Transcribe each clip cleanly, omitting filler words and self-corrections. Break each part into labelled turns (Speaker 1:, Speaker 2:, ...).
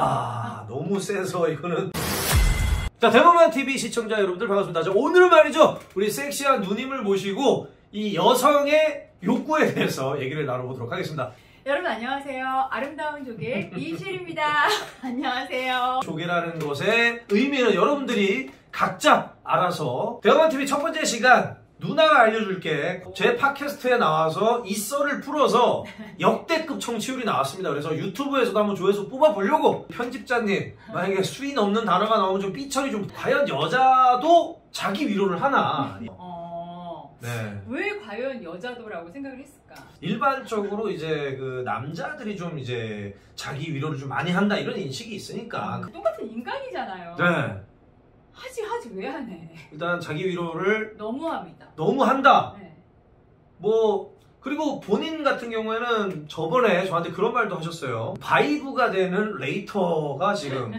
Speaker 1: 아, 너무 세서 이거는. 자, 대범한TV 시청자 여러분들 반갑습니다. 자, 오늘은 말이죠, 우리 섹시한 누님을 모시고 이 여성의 욕구에 대해서 얘기를 나눠보도록 하겠습니다.
Speaker 2: 여러분 안녕하세요. 아름다운 조개 이실입니다. 안녕하세요.
Speaker 1: 조개라는 것의 의미는 여러분들이 각자 알아서. 대범한TV 첫 번째 시간, 누나가 알려줄게. 제 팟캐스트에 나와서 이 썰을 풀어서 역대급 청취율이 나왔습니다. 그래서 유튜브에서도 한번 조회수 뽑아보려고. 편집자님, 만약에 수위 넘는 단어가 나오면 좀 삐처리 좀. 과연 여자도 자기 위로를 하나? 네.
Speaker 2: 왜 과연 여자도라고 생각을 했을까?
Speaker 1: 일반적으로 이제 그 남자들이 좀 이제 자기 위로를 좀 많이 한다 이런 인식이 있으니까.
Speaker 2: 똑같은 인간이잖아요.
Speaker 1: 네.
Speaker 2: 하지 왜 하네.
Speaker 1: 일단 자기 위로를
Speaker 2: 너무합니다.
Speaker 1: 너무 한다.
Speaker 2: 네.
Speaker 1: 뭐 그리고 본인 같은 경우에는 저번에 저한테 그런 말도 하셨어요. 바이브가 되는 레이터가 지금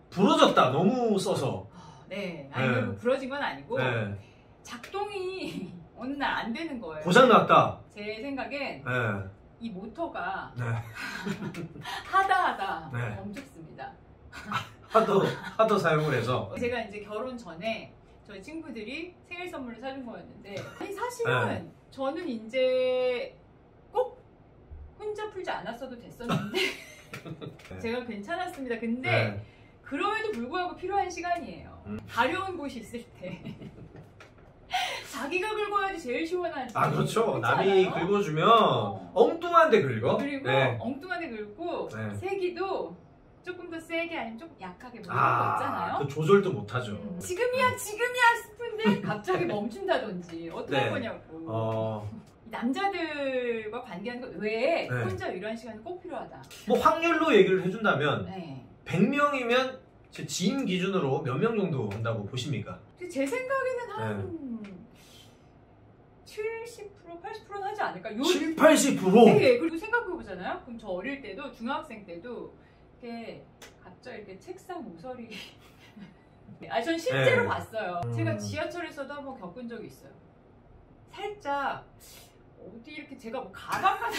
Speaker 1: 부러졌다. 너무 써서.
Speaker 2: 네. 아니 네. 부러진 건 아니고
Speaker 1: 네.
Speaker 2: 작동이 어느 날 안 되는 거예요.
Speaker 1: 고장 났다.
Speaker 2: 제 생각엔
Speaker 1: 네.
Speaker 2: 이 모터가
Speaker 1: 네.
Speaker 2: 하다
Speaker 1: 네.
Speaker 2: 멈췄습니다.
Speaker 1: 하도 사용을 해서.
Speaker 2: 제가 이제 결혼 전에 저희 친구들이 생일 선물을 사준 거였는데, 아니 사실은
Speaker 1: 네.
Speaker 2: 저는 이제 꼭 혼자 풀지 않았어도 됐었는데
Speaker 1: 네.
Speaker 2: 제가 괜찮았습니다. 근데
Speaker 1: 네.
Speaker 2: 그럼에도 불구하고 필요한 시간이에요. 가려운 곳이 있을 때 자기가 긁어야지 제일 시원하지.
Speaker 1: 아, 그렇죠.
Speaker 2: 그렇지
Speaker 1: 남이 긁어주면 엉뚱한데 긁어.
Speaker 2: 그리고
Speaker 1: 네.
Speaker 2: 엉뚱하게 긁고
Speaker 1: 네.
Speaker 2: 세기도 조금 더 세게 아니면 조금 약하게 뭐 이런 거 있잖아요.
Speaker 1: 그 조절도 못하죠.
Speaker 2: 지금이야 싶은데 갑자기 멈춘다든지 어떻게 할 거냐고. 남자들과 관계하는 것 외에
Speaker 1: 네.
Speaker 2: 혼자 위로하는 시간은 꼭 필요하다.
Speaker 1: 뭐 확률로 얘기를 해준다면
Speaker 2: 네.
Speaker 1: 100명이면 제 지인 기준으로 몇 명 정도 한다고 보십니까?
Speaker 2: 제 생각에는 한 70%, 80%는 하지 않을까?
Speaker 1: 7, 80%?
Speaker 2: 네, 그리고 생각해보잖아요. 그럼 저 어릴 때도, 중학생 때도 이렇게 갑자기 이렇게 책상 모서리 전 실제로
Speaker 1: 네.
Speaker 2: 봤어요. 제가 지하철에서도 한번 겪은 적이 있어요. 살짝 어디 이렇게 제가 뭐 가방 하나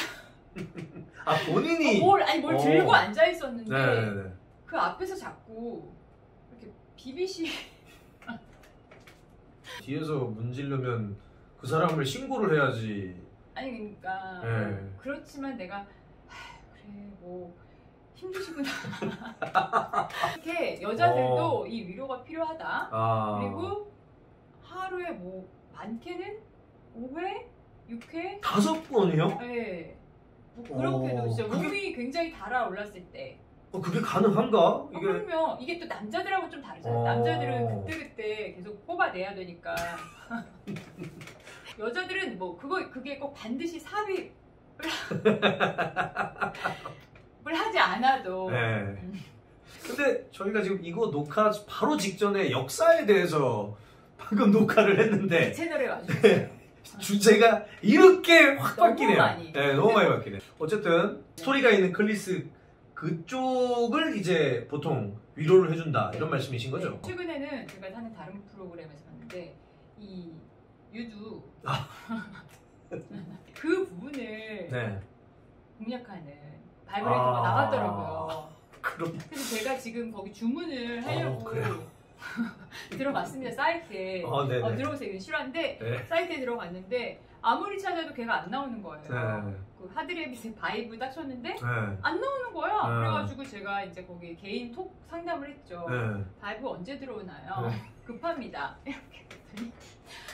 Speaker 1: 아, 본인이
Speaker 2: 뭘 들고 앉아 있었는데
Speaker 1: 네.
Speaker 2: 그 앞에서 자꾸 이렇게 비비시
Speaker 1: 뒤에서 문지르면 그 사람을 신고를 해야지.
Speaker 2: 아니 그러니까
Speaker 1: 네.
Speaker 2: 그렇지만 내가 그래 뭐 힘드시구나 이렇게 여자들도 이 위로가 필요하다. 그리고 하루에 뭐 많게는 5회? 6회?
Speaker 1: 5번이요?
Speaker 2: 네. 뭐 그렇게도 진짜 몸이 굉장히 달아올랐을 때.
Speaker 1: 그게 가능한가? 이게...
Speaker 2: 그러면 이게 또 남자들하고 좀 다르잖아요. 남자들은 그때그때 계속 뽑아내야 되니까. 여자들은 뭐 그게 꼭 반드시 삽입을 하지 않아도.
Speaker 1: 네. 근데 저희가 지금 이거 녹화 바로 직전에 역사에 대해서 방금 녹화를 했는데
Speaker 2: 채널에 와주셨어요.
Speaker 1: 주제가 이렇게 확 바뀌네요. 너무 많이 바뀌네. 어쨌든 스토리가 있는 클리스 그쪽을 이제 보통 위로를 해준다 이런 말씀이신 거죠?
Speaker 2: 네, 최근에는 제가 하는 다른 프로그램에서 봤는데 이 유두 그 부분을 공략하는 바이브레이터가 나왔더라고요. 그래서 제가 지금 거기 주문을 하려고 들어갔습니다. 사이트에. 들어오세요. 실화인데 사이트에 들어갔는데 아무리 찾아도 걔가 안 나오는 거예요. 그 하드레빗에 바이브 딱 쳤는데 안 나오는 거야. 그래가지고 제가 이제 거기 개인 톡 상담을 했죠. 바이브 언제 들어오나요? 급합니다. 이렇게 했더니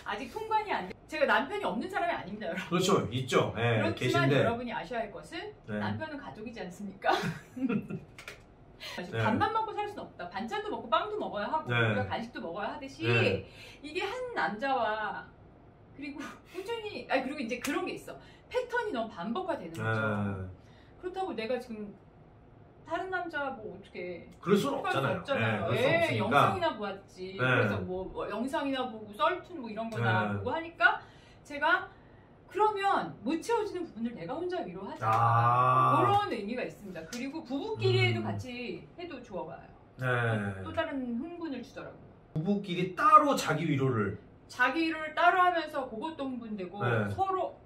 Speaker 2: 아직 통관이 안 돼. 제가 남편이 없는 사람이 아닙니다, 여러분.
Speaker 1: 그렇죠, 있죠.
Speaker 2: 그렇지만
Speaker 1: 계신데.
Speaker 2: 여러분이 아셔야 할 것은 남편은 가족이지 않습니까? 밥만 먹고 살 수는 없다. 반찬도 먹고 빵도 먹어야 하고 우리가 간식도 먹어야 하듯이 이게 한 남자와 그리고 꾸준히 그리고 이제 그런 게 있어. 패턴이 너무 반복화되는 거죠. 그렇다고 내가 지금 다른 남자 뭐 어떻게
Speaker 1: 그럴 수는 없잖아요.
Speaker 2: 영상이나 보았지. 그래서 뭐 영상이나 보고 썰툰 뭐 이런 거나 보고 하니까 제가 그러면 못 채워지는 부분을 내가 혼자 위로하자. 그런 의미가 있습니다. 그리고 부부끼리 같이 해도 좋아요. 또 다른 흥분을 주더라고요.
Speaker 1: 부부끼리 따로 자기 위로를
Speaker 2: 따로 하면서 그것도 흥분되고 서로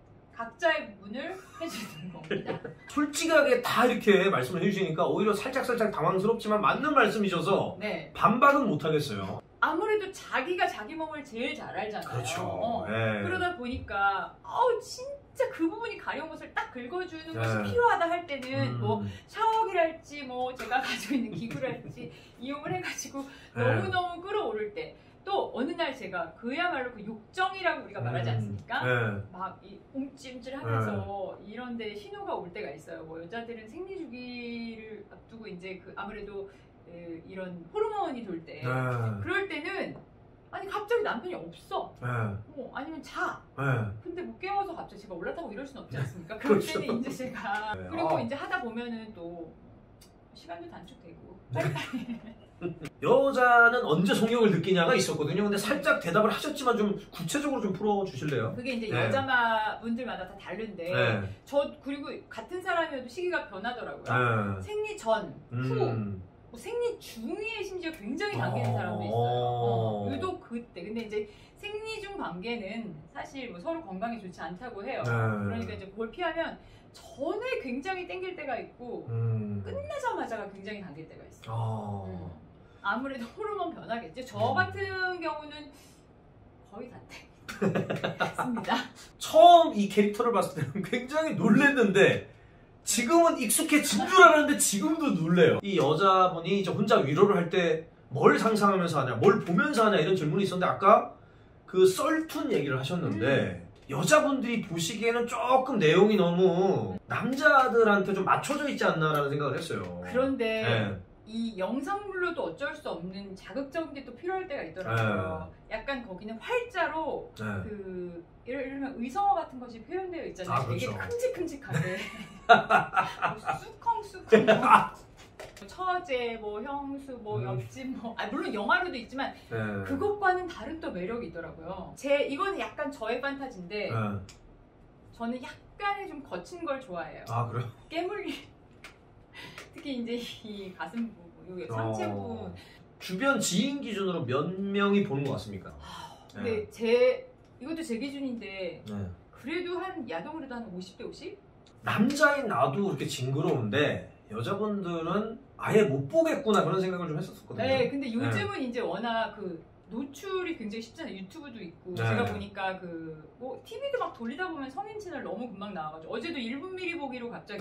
Speaker 2: 각자의 부분을 해주는 겁니다.
Speaker 1: 솔직하게 다 이렇게 말씀을 해주시니까 오히려 살짝 당황스럽지만 맞는 말씀이셔서
Speaker 2: 네.
Speaker 1: 반박은 못하겠어요.
Speaker 2: 아무래도 자기가 자기 몸을 제일 잘 알잖아요.
Speaker 1: 그렇죠. 네.
Speaker 2: 그러다 보니까 진짜 그 부분이 가려운 것을 딱 긁어주는 것이 필요하다 할 때는 뭐 샤워기랄지 뭐 제가 가지고 있는 기구랄지 이용을 해가지고 너무너무 끌어오를 때 또 어느 날 제가 그야말로 그 욕정이라고 우리가 말하지 않습니까? 막 이 움찔움찔하면서 이런데 신호가 올 때가 있어요. 뭐 여자들은 생리 주기를 앞두고 이제 그 아무래도 이런 호르몬이 돌 때 그럴 때는 아니 갑자기 남편이 없어. 아니면 자. 근데 못 깨워서 갑자기 제가 올라타고 이럴 수는 없지 않습니까? 그럴
Speaker 1: 그렇죠.
Speaker 2: 때는 이제 제가 그리고 이제 하다 보면은 또 시간도 단축되고 빨리빨리.
Speaker 1: 여자는 언제 성욕을 느끼냐가 있었거든요. 근데 살짝 대답을 하셨지만 좀 구체적으로 좀 풀어주실래요?
Speaker 2: 그게 이제 여자분들마다 다 다른데 저 그리고 같은 사람이어도 시기가 변하더라고요. 생리 전, 후, 생리 중에 심지어 굉장히 당기는 사람도 있어요. 유독 그때. 근데 이제 생리 중 관계는 사실 뭐 서로 건강에 좋지 않다고 해요. 그러니까 이제 그걸 피하면 전에 굉장히 땡길 때가 있고 끝나자마자가 굉장히 당길 때가 있어요. 아무래도 호르몬 변화겠죠. 저 같은 경우는 거의 다 땡겼습니다.
Speaker 1: 처음 이 캐릭터를 봤을 때는 굉장히 놀랬는데 지금은 익숙해진 줄 알았는데 지금도 놀래요. 이 여자분이 이제 혼자 위로를 할 때 뭘 상상하면서 하냐, 뭘 보면서 하냐 이런 질문이 있었는데 아까 그 썰툰 얘기를 하셨는데 여자분들이 보시기에는 조금 내용이 너무 남자들한테 좀 맞춰져 있지 않나라는 생각을 했어요.
Speaker 2: 그런데 이 영상물로도 어쩔 수 없는 자극적인 게 또 필요할 때가 있더라고요. 약간 거기는 활자로 그 예를 들면 의성어 같은 것이 표현되어 있잖아요. 되게
Speaker 1: 그렇죠.
Speaker 2: 큼직큼직하게 뭐 쑥컹쑥컹 처제, 뭐 형수, 뭐 옆집, 뭐 물론 영화로도 있지만 그것과는 다른 또 매력이 있더라고요. 이거는 약간 저의 판타지인데 저는 약간의 좀 거친 걸 좋아해요.
Speaker 1: 그래요?
Speaker 2: 깨물리 특히 이제 이 가슴 부분, 여기 상체 부분.
Speaker 1: 주변 지인 기준으로 몇 명이 보는 것 같습니까?
Speaker 2: 근데 이것도 제 기준인데 그래도 야동으로도 한 50대 50?
Speaker 1: 남자인 나도 그렇게 징그러운데 여자분들은 아예 못 보겠구나 그런 생각을 좀 했었거든요.
Speaker 2: 네, 근데 요즘은 이제 워낙 그 노출이 굉장히 쉽잖아요. 유튜브도 있고 제가 보니까 뭐 TV도 막 돌리다 보면 성인 채널 너무 금방 나와가지고 어제도 1분 미리 보기로 갑자기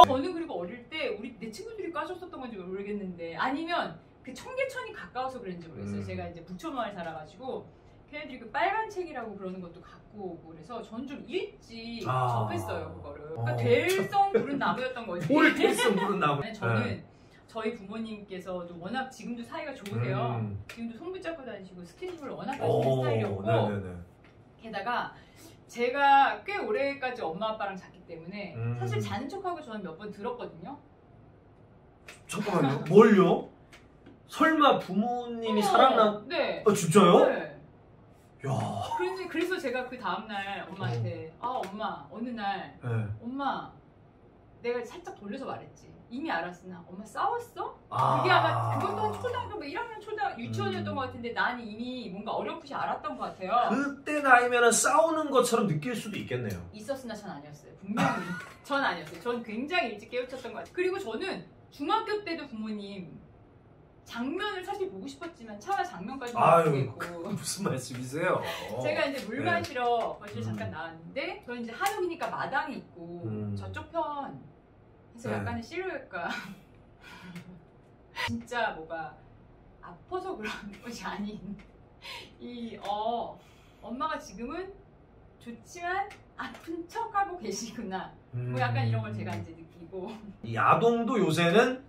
Speaker 2: 저는 그리고 어릴 때 내 친구들이 까줬었던 건지 모르겠는데 아니면 그 청계천이 가까워서 그랬는지 모르겠어요. 제가 이제 부천마을 살아가지고 걔네들이 그 빨간 책이라고 그러는 것도 갖고 오고 그래서 전 좀 일찍 접했어요 그거를. 그러니까 될성 부른 나무였던 거지.
Speaker 1: 뭘 될성 부른 나무?
Speaker 2: 저는 저희 부모님께서도 워낙 지금도 사이가 좋으세요. 지금도 손 붙잡고 다니시고 스킨십을 워낙 하시는 스타일이었고 게다가 제가 꽤 오래까지 엄마 아빠랑 잤기 때문에 사실 자는 척하고 저는 몇 번 들었거든요.
Speaker 1: 잠깐만요. 뭘요? 설마 부모님이 사랑나?
Speaker 2: 네.
Speaker 1: 진짜요?
Speaker 2: 네.
Speaker 1: 야.
Speaker 2: 그래서 제가 그 다음날 엄마한테 엄마 어느 날 엄마 내가 살짝 돌려서 말했지. 이미 알았으나 엄마 싸웠어? 그게 아마 그것도 한 초등학교 뭐 1학년 유치원이었던 것 같은데 난 이미 뭔가 어렴풋이 알았던 것 같아요.
Speaker 1: 그때 나이면은 싸우는 것처럼 느낄 수도 있겠네요.
Speaker 2: 있었으나 전 아니었어요. 분명히 전 아니었어요. 전 굉장히 일찍 깨우쳤던 것 같아요. 그리고 저는 중학교 때도 부모님 장면을 사실 보고 싶었지만 차마 장면까지 못 보겠고.
Speaker 1: 무슨 말씀이세요?
Speaker 2: 제가 이제 물 마시러 거실 잠깐 나왔는데 저는 이제 한옥이니까 마당이 있고 저쪽 편 해서 약간의 실루엣과 진짜 뭐가 아파서 그런 것이 아닌 엄마가 지금은 좋지만 아픈 척하고 계시구나 뭐 약간 이런 걸 제가 이제 느끼고.
Speaker 1: 이 야동도 요새는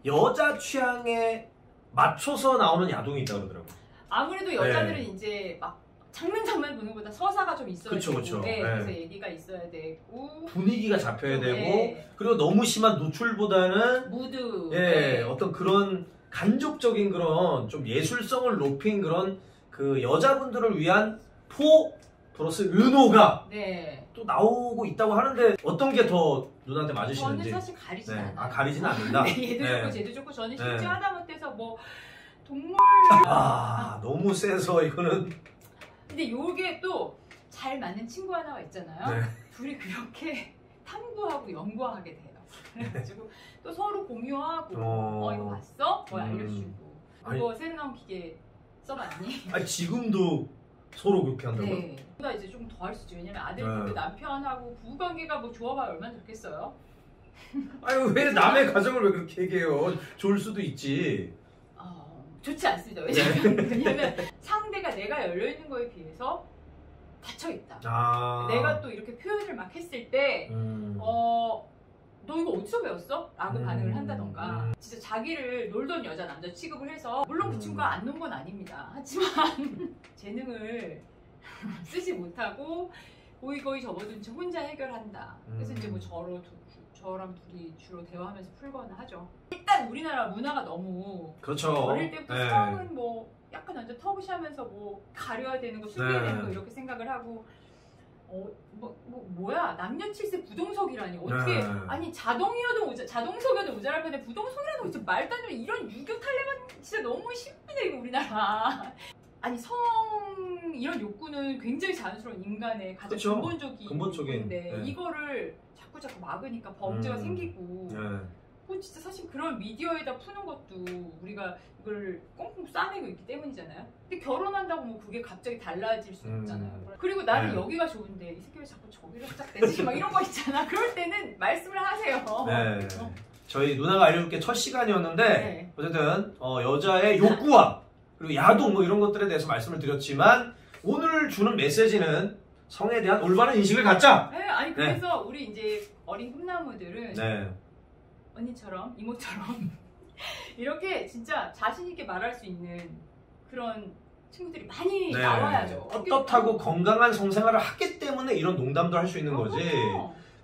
Speaker 1: 여자 취향에 맞춰서 나오는 야동이 있다고 그러더라고요.
Speaker 2: 아무래도 여자들은 이제 막 장면 보는 것보다 서사가 좀 있어야 되고 그래서 얘기가 있어야 되고
Speaker 1: 분위기가 잡혀야 되고 그리고 너무 심한 노출보다는
Speaker 2: 무드
Speaker 1: 어떤 그런 간접적인 그런 좀 예술성을 높인 그런 그 여자분들을 위한 플러스 은호가 또 나오고 있다고 하는데 어떤 게 더 누나한테 맞으시는지.
Speaker 2: 저는 사실 가리진 않아요.
Speaker 1: 가리진 않는다.
Speaker 2: 얘도 좋고 쟤도 좋고 저는 심지어 하다못해서 뭐 동물
Speaker 1: 너무 세서 이거는.
Speaker 2: 근데 요게 또 잘 맞는 친구 하나가 있잖아요.
Speaker 1: 네.
Speaker 2: 둘이 그렇게 탐구하고 연구하게 돼요. 그래가지고 또 서로 공유하고 이거 봤어? 뭐 알려주고 이거 새로 나온 기계 써봤니?
Speaker 1: 아니 지금도 서로 그렇게 한다고요?
Speaker 2: 네. 보다 이제 좀 더 할 수 있죠. 왜냐면 아들도 남편하고 부부관계가 뭐 좋아봐야 얼마나 좋겠어요.
Speaker 1: 아유 왜 남의 가정을 왜 그렇게 얘기해요? 좋을 수도 있지.
Speaker 2: 좋지 않습니다. 왜냐면 상대가 내가 열려있는 거에 비해서 닫혀있다. 내가 또 이렇게 표현을 막 했을 때 너 이거 어디서 배웠어? 라고 반응을 한다던가 진짜 자기를 놀던 여자 남자 취급을 해서 물론 그 친구가 안 논 건 아닙니다. 하지만 재능을 쓰지 못하고 고이고이 접어둔 채 혼자 해결한다. 그래서 이제 뭐 저랑 둘이 주로 대화하면서 풀거나 하죠. 일단 우리나라 문화가 너무
Speaker 1: 그렇죠.
Speaker 2: 어릴 때부터 성은 뭐 약간 완전 터부시하면서 뭐 가려야 되는 거 숨겨야 되는 거 이렇게 생각을 하고 뭐야 남녀 칠세 부동석이라니 어떻게 아니 자동석이어도 모자랄 판에 부동석이라는 거 진짜 말도 안 되는 이런 유교 탈레반 진짜 너무 심하네 이거 우리나라. 아니 성 이런 욕구는 굉장히 자연스러운 인간의 가장
Speaker 1: 그쵸?
Speaker 2: 근본적인 건데 이거를 자꾸 막으니까 범죄가 생기고 뭐 진짜 사실 그런 미디어에다 푸는 것도 우리가 이걸 꽁꽁 싸매고 있기 때문이잖아요. 근데 결혼한다고 뭐 그게 갑자기 달라질 수 없잖아요. 그리고 나는 여기가 좋은데 이 새끼 왜 자꾸 저기로 시작되지? 막 이런 거 있잖아. 그럴 때는 말씀을 하세요.
Speaker 1: 네. 저희 누나가 알려줄게 첫 시간이었는데 어쨌든 여자의 욕구와 그리고 야동 뭐 이런 것들에 대해서 말씀을 드렸지만 오늘 주는 메시지는 성에 대한 올바른 인식을 갖자.
Speaker 2: 네, 아니 그래서 우리 이제 어린 꿈나무들은 언니처럼 이모처럼 이렇게 진짜 자신 있게 말할 수 있는 그런 친구들이 많이 나와야죠.
Speaker 1: 떳떳하고 건강한 성생활을 하기 때문에 이런 농담도 할 수 있는 거지.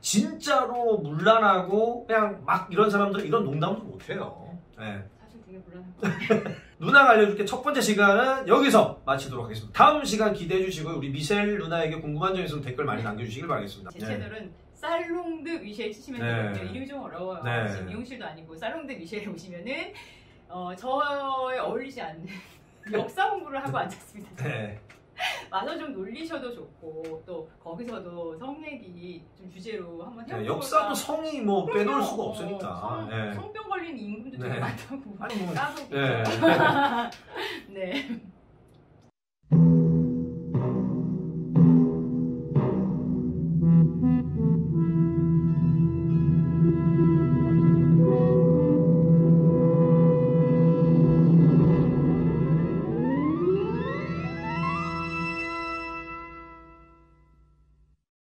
Speaker 1: 진짜로 문란하고 그냥 막 이런 사람들은 이런 농담도 못해요.
Speaker 2: 사실 되게 문란할
Speaker 1: 누나가 알려줄게 첫 번째 시간은 여기서 마치도록 하겠습니다. 다음 시간 기대해 주시고요. 우리 미셸 누나에게 궁금한 점 있으면 댓글 많이 남겨주시길 바라겠습니다.
Speaker 2: 제 채널은 살롱드 미셸 치시면 되거든요. 이름이 좀 어려워요. 지금 미용실도 아니고 살롱드 미셸에 오시면은 저에 어울리지 않는 역사 공부를 하고 앉았습니다. 와서 좀 놀리셔도 좋고 또 거기서도 성 얘기 좀 주제로 한번 해볼까.
Speaker 1: 역사도 성이 뭐 빼놓을 수가 없으니까.
Speaker 2: 성병 걸리는 임금도 되게 많다고.
Speaker 1: 아니 뭐.
Speaker 2: 까서 네.